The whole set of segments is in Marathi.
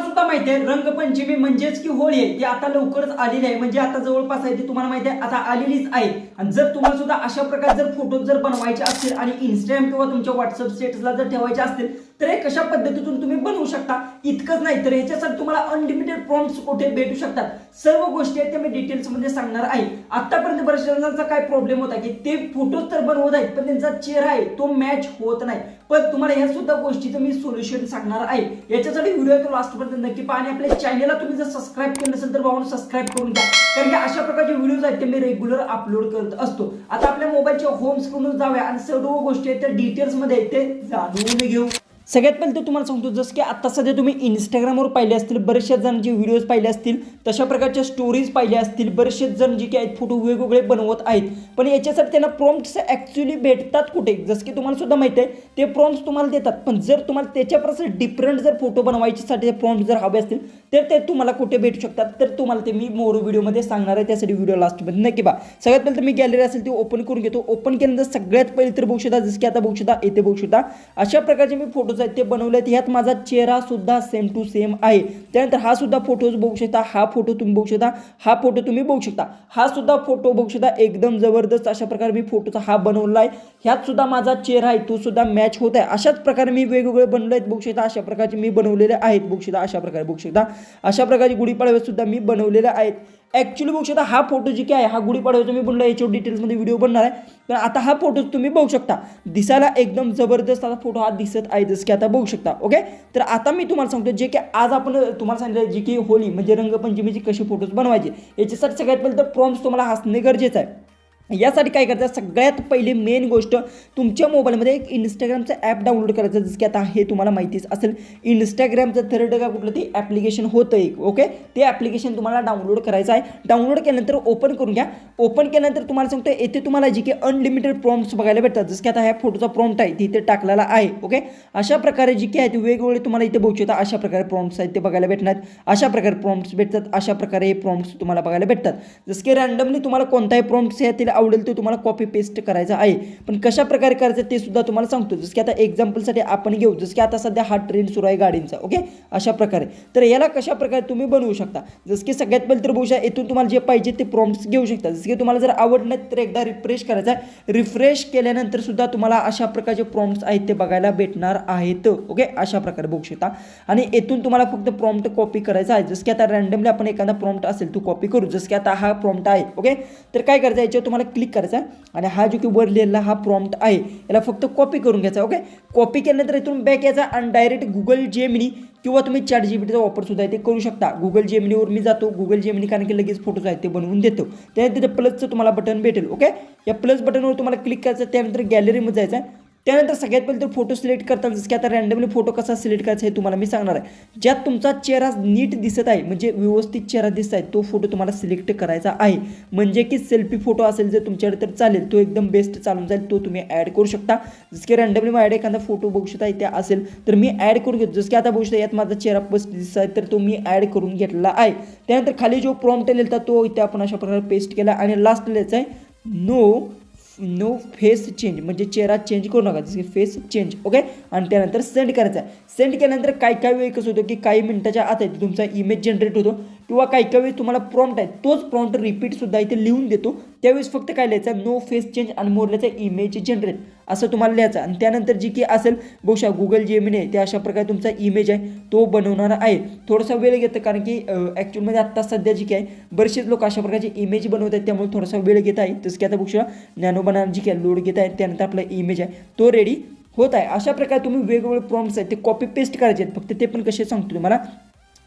तुम्हाला सुद्धा माहिती आहे रंगपंचमी म्हणजेच की होळी आहे ती आता लवकरच आलेली आहे, म्हणजे आता जवळपास आहे ती तुम्हाला माहिती आहे आता आलेलीच आहे। आणि जर तुम्हाला सुद्धा अशा प्रकारे जर फोटो जर बनवायचे असतील आणि इंस्टाग्राम किंवा तुमच्या व्हॉट्सअप स्टेटसला जर ठेवायचे असतील तर हे कशा पद्धतीतून तुम्ही बनवू शकता। इतकंच नाही तर याच्यासाठी तुम्हाला अनलिमिटेड प्रॉम्प्ट्स कुठे भेटू शकतात, सर्व गोष्टी आहेत ते मी डिटेल्स मध्ये सांगणार आहे। आतापर्यंत बऱ्याच जणांचा काय प्रॉब्लेम होता की ते फोटोज तर बनवत आहेत पण त्यांचा चेहरा आहे तो मॅच होत नाही, पण तुम्हाला ह्या सुद्धा गोष्टीचं मी सोल्युशन सांगणार आहे। याच्यासाठी व्हिडिओ तो लास्ट पर्यंत नक्की पहा आणि आपल्या चॅनलला तुम्ही जर सबस्क्राईब केलं नसेल तर भावांनो सबस्क्राईब करून घ्या, कारण की अशा प्रकारचे व्हिडिओज आहेत ते मी रेग्युलर अपलोड करत असतो। आता आपल्या मोबाईलच्या होम स्क्रीनवर जाऊया आणि सर्व गोष्टी आहेत त्या डिटेल्स मध्ये ते जाणून घेऊ। सगळ्यात पहिले तर तुम्हाला सांगतो जसं की आता सध्या तुम्ही इंस्टाग्रामवर पाहिले असतील, बरेचसे जण जे व्हिडिओज पाहिले असतील तशा प्रकारच्या स्टोरीज पाहिल्या असतील, बरेचसे जण जे की आहेत फोटो वेगवेगळे बनवत आहेत, पण याच्यासाठी त्यांना प्रॉम्प्ट्स ॲक्च्युली भेटतात कुठे, जसं की तुम्हाला सुद्धा माहिती आहे ते प्रॉम्प्ट्स तुम्हाला देतात, पण जर तुम्हाला त्याच्यापासून डिफरंट जर फोटो बनवायच्यासाठी प्रॉम्प्ट जर हवे असतील तर ते तुम्हाला कुठे भेटू शकतात, तर तुम्हाला ते मी मोर व्हिडिओमध्ये सांगणार आहे, त्यासाठी व्हिडिओ लास्टमध्ये नक्की पहा। सगळ्यात पहिले तर मी गॅलरी असेल ती ओपन करून घेतो। ओपन केल्यानंतर सगळ्यात पहिले तर बघू शकता जसं की आता बघू शकता येथे बघू शकता अशा प्रकारचे मी फोटोज आहेत ते बनवले आहेत। यात माझा चेहरा सुद्धा सेम टू सेम आहे। त्यानंतर हा सुद्धा फोटोज बघू शकता, हा फोटो तुम्ही बघू शकता, हा फोटो तुम्ही बघू शकता, हा सुद्धा फोटो बघू शकता, एकदम जबरदस्त अशा प्रकारे मी फोटोचा हा बनवला आहे। ह्यात सुद्धा माझा चेहरा आहे तो सुद्धा मॅच होत आहे। अशाच प्रकारे मी वेगवेगळे बनवले आहेत बघू शकता, अशा प्रकारचे मी बनवलेले आहेत बघू शकता, अशा प्रकारे बघू शकता, अशा प्रकारे गुढीपाडवे सुद्धा मी बनवलेले आहेत। ॲक्च्युली बघू शकता हा फोटो जी काय आहे हा गुढीपाडव्याचा मी बनवला, याच्यावर डिटेल्समध्ये व्हिडिओ बनणार आहे, तर आता हा फोटो तुम्ही बघू शकता दिसायला एकदम जबरदस्त असा फोटो हा दिसत आहे जसं की आता बघू शकता। ओके, तर आता मी तुम्हाला सांगतो जे की आज आपण तुम्हाला सांगितलं जी की होळी म्हणजे रंगपंचमीची कशी फोटोज बनवायचे, याच्यासाठी सगळ्यात पहिले तर प्रॉम्प्ट्स तुम्हाला असणे गरजेचं आहे। यासाठी काय करायचं, सगळ्यात पहिली मेन गोष्ट तुमच्या मोबाईलमध्ये एक इंस्टाग्रामचं ॲप डाउनलोड करायचं, जसं की आता हे तुम्हाला माहितीच असेल इंस्टाग्रामचं थर्ड का कुठलं ते ॲप्लिकेशन होतं एक। ओके, ते ॲप्लिकेशन तुम्हाला डाउनलोड करायचं आहे। डाउनलोड केल्यानंतर ओपन करून घ्या। ओपन केल्यानंतर तुम्हाला सांगतो येथे तुम्हाला जी की अनलिमिटेड प्रॉम्प्ट्स बघायला भेटतात, जसं की आता ह्या फोटोचा प्रॉम्प्ट आहे तिथे टाकलेला आहे। ओके, अशा प्रकारे जी की आहेत वेगवेगळे तुम्हाला इथे बघू शकता अशा प्रकारे प्रॉम्प्ट्स आहेत ते बघायला भेटणार, अशा प्रकारे प्रॉम्प्ट्स भेटतात, अशा प्रकारे प्रॉम्प्ट्स तुम्हाला बघायला भेटतात, जसं की रँडमली तुम्हाला कोणताही प्रॉम्प्ट्स यातील आवडेल ते तुम्हाला कॉपी पेस्ट करायचा आहे, पण कशा प्रकारे करायचं ते सुद्धा तुम्हाला सांगतो। जसं की आता एक्झाम्पलसाठी आपण घेऊ, जसं की आता सध्या हा ट्रेंड सुरू आहे गाडींचा। ओके, अशा प्रकारे तर याला कशा प्रकारे तुम्ही बनवू शकता, जसं की सगळ्यात पहिले तर बघू शकता इथून तुम्हाला जे पाहिजे ते प्रॉम्प्ट्स घेऊ शकता। जसं की तुम्हाला जर आवडलं नाही तर एकदा रिफ्रेश करायचा आहे, रिफ्रेश केल्यानंतर सुद्धा तुम्हाला अशा प्रकारचे प्रॉम्प्ट्स आहेत ते बघायला भेटणार आहेत। ओके, अशा प्रकारे बघू शकता आणि येथून तुम्हाला फक्त प्रॉम्प्ट कॉपी करायचा आहे, जसं की आता रँडमली आपण एखादा प्रॉम्प्ट असेल तो कॉपी करू, जसं की आता हा प्रॉम्प्ट आहे। ओके, तर काय करायचं याच्यावर तुम्हाला क्लिक करायचं आहे आणि हा जो की वर लिहिलेला हा प्रॉम्प्ट आहे याला फक्त कॉपी करून घ्यायचा। ओके, कॉपी केल्यानंतर इथून बॅक यायचा आणि डायरेक्ट गुगल जेमिनी किंवा तुम्ही चॅट जीपीटीचा वापर सुद्धा ते करू शकता। गुगल जेमिनीवर मी जातो, गुगल जेमिनी कारण की लगेच फोटोज आहेत ते बनवून देतो, त्यानंतर तिथे प्लसचं तुम्हाला बटन भेटेल। ओके, या प्लस बटनवर तुम्हाला क्लिक करायचं, त्यानंतर गॅलरीमध्ये जायचं आहे, त्यानंतर सगळ्यात पहिले तर फोटो सिलेक्ट करताना जसं की आता रँडमली फोटो कसा सिलेक्ट करायचा हे तुम्हाला मी सांगणार आहे। ज्यात तुमचा चेहरा नीट दिसत आहे म्हणजे व्यवस्थित चेहरा दिसत आहे तो फोटो तुम्हाला सिलेक्ट करायचा आहे, म्हणजे की सेल्फी फोटो असेल जर तुमच्याकडे तर चालेल, तो एकदम बेस्ट चालून जाईल, तो तुम्ही ॲड करू शकता। जसं की रँडमली ॲड एखादा फोटो बघू शकता इथे असेल तर मी ॲड करून घेतो, जसं की आता बघू शकता यात माझा चेहरा स्पष्ट दिसत आहे तर तो मी ॲड करून घेतलेला आहे। त्यानंतर खाली जो प्रॉम्प्ट लिहिला तो इथे आपण अशा प्रकारे पेस्ट केला आणि लास्ट लिहायचं आहे नो फेस चेंज, म्हणजे चेहरा चेंज करू नका, जसं की फेस चेंज। ओके, आणि त्यानंतर सेंड करायचं आहे। सेंड केल्यानंतर काही वेळ कसं होतं की काही मिनिटाच्या आत आहे तुमचा इमेज जनरेट होतो, किंवा काही वेळेस तुम्हाला प्रॉम्प्ट आहे तोच प्रॉम्प्ट रिपीट सुद्धा इथे लिहून देतो, त्यावेळेस फक्त काय लिहायचं नो फेस चेंज आणि मोर लिहायचं इमेज जनरेट असं तुम्हाला लिहायचं। आणि त्यानंतर जी की असेल बघू शकता गुगल जेमिनी आहे ते अशा प्रकारे तुमचा इमेज आहे तो बनवणार आहे। थोडासा वेळ घेतं कारण की ॲक्च्युअलमध्ये आत्ता सध्या जी काय बरेचसे लोक अशा प्रकारचे इमेज बनवत आहेत त्यामुळे थोडासा वेळ घेत आहे, जसं की आता बघू शकता नॅनो बनाना जी काय लोड घेत आहे, त्यानंतर आपला इमेज आहे तो रेडी होत आहे। अशा प्रकारे तुम्ही वेगवेगळे प्रॉम्प्ट्स आहेत ते कॉपी पेस्ट करायचे आहेत, फक्त ते पण कसे सांगतो तुम्हाला,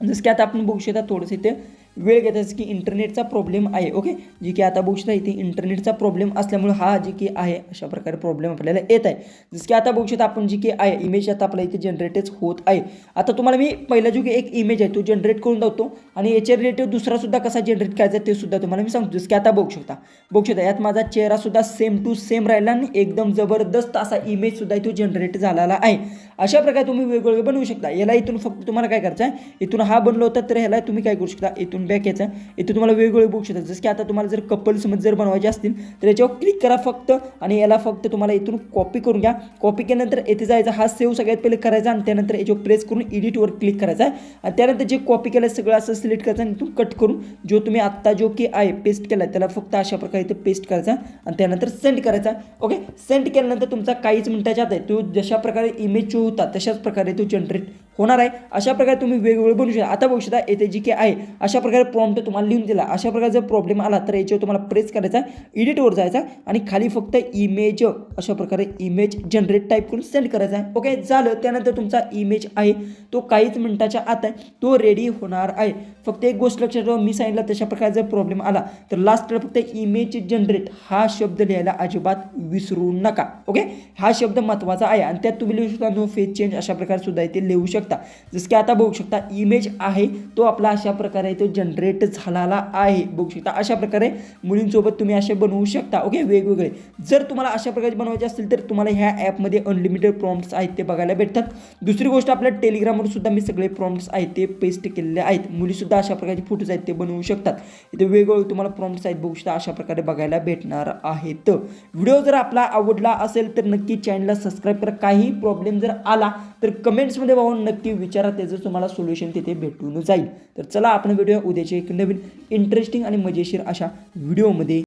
जसं की आता आपण बघू शकता थोडंसं इथे वेळ घेतात की इंटरनेटचा प्रॉब्लेम आहे। ओके, जी की आता बघू शकता इथे इंटरनेटचा प्रॉब्लेम असल्यामुळे हा जी की आहे अशा प्रकारे प्रॉब्लेम आपल्याला येत आहे। जसं की आता बघू शकता आपण जी की आहे इमेज आता आपल्या इथे जनरेटच होत आहे। आता तुम्हाला मी पहिला जो की एक इमेज आहे तो जनरेट करून दाखवतो आणि याच्या रिलेटेड दुसरा सुद्धा कसा जनरेट करायचा ते सुद्धा तुम्हाला मी सांगतो। जसं की आता बघू शकता यात माझा चेहरा सुद्धा सेम टू सेम राहिला आणि एकदम जबरदस्त असा इमेज सुद्धा इथून जनरेट झालेला आहे। अशा प्रकारे तुम्ही वेगवेगळे बनवू शकता। याला इथून फक्त तुम्हाला काय करायचं आहे, इथून हा बनलो होता तर ह्याला तुम्ही काय करू शकता, इथून करून बॅक यायचा. इथे तुम्हाला वेगवेगळे बघू शकता. जसं की आता तुम्हाला जर कपल्समध्ये जर बनवायचे असतील तर याच्यावर क्लिक करा फक्त आणि याला फक्त तुम्हाला इथून कॉपी करून घ्या. कॉपी केल्यानंतर येथे जायचं, हा सेव्ह सगळ्यात पहिले करायचा आणि त्यानंतर याच्यावर प्रेस करून एडिटवर क्लिक करायचा आहे आणि त्यानंतर जे कॉपी केलं सगळं असं सिलेक्ट करायचं आणि इथून कट करून जो तुम्ही आत्ता जो की आहे पेस्ट केला त्याला फक्त अशा प्रकारे इथे पेस्ट करायचा आणि त्यानंतर सेंड करायचा. ओके, सेंड केल्यानंतर तुमचा काहीच मिनिटाच्या आत आहे तो जशा प्रकारे इमेज जो होता तशाच प्रकारे तो जनरेट होणार आहे. अशा प्रकारे तुम्ही वेगवेगळे बनवू शकता. आता बघू शकता येथे जी की आहे अशा प्रकारे प्रॉम्प्ट तुम्हाला लिहून दिला. अशा प्रकारे जर प्रॉब्लेम आला तर याच्यावर तुम्हाला प्रेस करायचा, एडिटवर जायचा आणि खाली फक्त इमेज अशा प्रकारे इमेज जनरेट टाईप करून सेंड करायचा आहे. ओके, झालं. त्यानंतर तुमचा इमेज आहे तो काहीच मिनिटाच्या आत आहे तो रेडी होणार आहे. फक्त एक गोष्ट लक्षात ठेवा, मी सांगितलं तशा प्रकारे जर प्रॉब्लेम आला तर लास्टला फक्त इमेज जनरेट हा शब्द लिहायला अजिबात विसरू नका. ओके, हा शब्द महत्त्वाचा आहे आणि त्यात तुम्ही लिहू शकता नो फेस चेंज अशा प्रकारे सुद्धा इथे लिहू शकता. जसं की आता बघू शकता इमेज आहे तो आपला अशा प्रकारे तो जनरेट झालेला आहे. बघू शकता अशा प्रकारे मुलींसोबत तुम्ही असे बनवू शकता. ओके, वेगवेगळे जर तुम्हाला अशा प्रकारे बनवायचे असतील तर तुम्हाला ह्या ॲपमध्ये अनलिमिटेड प्रॉम्प्ट्स आहेत ते बघायला भेटतात. दुसरी गोष्ट आपल्या टेलिग्रामवर सुद्धा मी सगळे प्रॉम्प्ट्स आहेत ते पेस्ट केलेले आहेत. मुलीसुद्धा अशा प्रकारचे फोटोज आहेत ते बनवू शकतात. इथे वेगवेगळे तुम्हाला प्रॉम्प्ट्स आहेत बघू शकता अशा प्रकारे बघायला भेटणार आहेत. व्हिडिओ जर आपला आवडला असेल तर नक्की चॅनलला सबस्क्राईब करा. काही प्रॉब्लेम जर आला तर कमेंट्समध्ये पाहून नक्की विचारा, त्याचं तुम्हाला सोल्युशन तिथे भेटून जाईल. तर चला आपण भेटूया उद्याच्या एक नवीन इंटरेस्टिंग आणि मजेशीर अशा व्हिडिओमध्ये.